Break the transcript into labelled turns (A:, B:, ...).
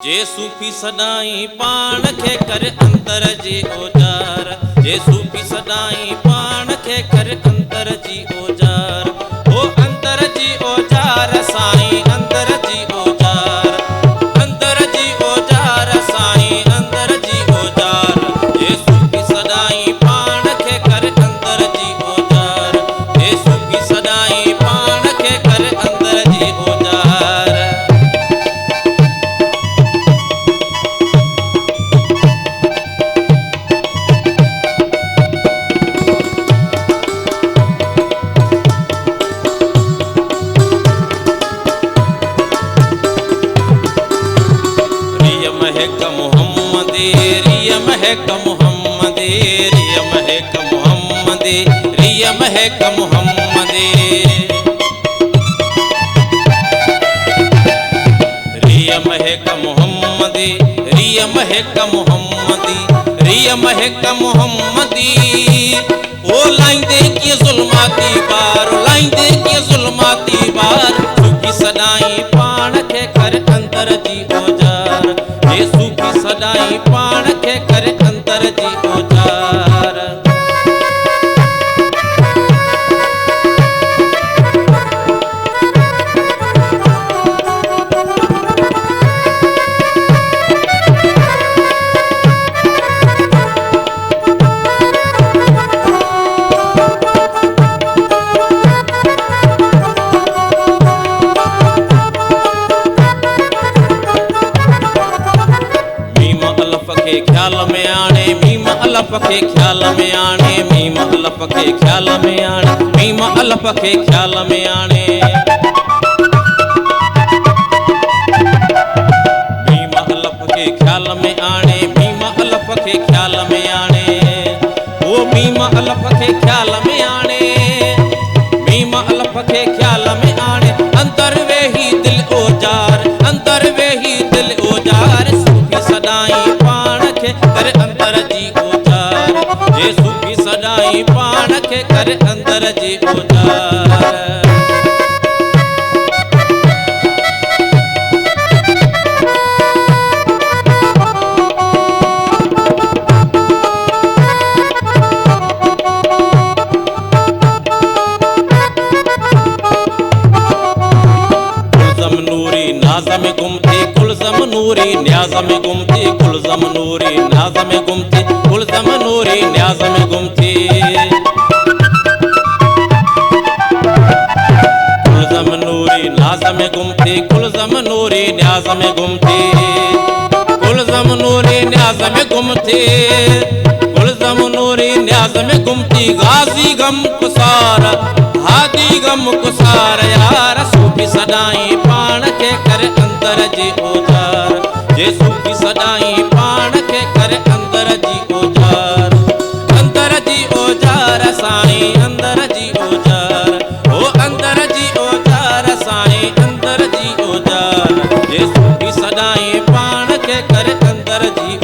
A: जे सूफ़ी सदाई पाण खे कर अंतर जी ओजार, जे सूफ़ी सदाई पाण खे कर अंतर जी ओजार, ओ अंतर जी ओजार साईं अंतर जी ओजार, अंतर जी ओजार साईं अंतर जी ओजार, जे सूफ़ी सदाई पाण खे कर अंतर जी ओजार, जे सूफ़ी सदाई पाण खे कर अंतर जी ओजार। महक मुहम्मदे रिया महक मुहम्मदे रिया महक मुहम्मदे रिया महक मुहम्मदे रिया महक मुहम्मदे रिया महक मुहम्मदी रिया महक मुहम्मदी ओ लाइंदे की जुल्माती बार लाइंदे की जुल्माती बार सूफ़ी सदाई पाण खे कर अंतर जी ओजार, जे सूफ़ी सदाई पाण खे कर अंतर जी ओजार। ख्याल में आने मीम अलफ के ख्याल में आने मीम अलफ के ख्याल में आने मीम अलफ के ख्याल में आने मीम अलफ के ख्याल में आने मीम अलफ के ख्याल में आने ओ मीम अलफ के ख्याल में आने मीम अलफ के ख्याल में आने अंतर वे ही दिल ओजार अंतर वे ही दिल ओजार सूफ़ी सदाई कर अंतर जी ओजार, जे सूफ़ी सदाई पाण खे कर अंतर जी ओजार। नाज़म गुमती कुलज़म नूरी न्याज़म गुमती कुलज़म नूरी नाज़म गुमती कुलज़म नूरी न्याज़म गुमती कुलज़म नूरी नाज़म गुमती कुलज़म नूरी न्याज़म गुमती कुलज़म नूरी न्याज़म गुमती कुलज़म नूरी न्याज़म गुमती गाज़ी गम कुसार हादी गम कुसार यार सूफ़ी सदाई पाण खे कर अंतर जी ओजार, जे सूफ़ी सदाई पाण खे कर अंतर जी ओजार, अंतर जी ओजार साईं अंतर जी ओजार, ओ अंतर जी ओजार साईं अंतर जी ओजार, जे सूफ़ी सदाई पाण खे कर अंतर जी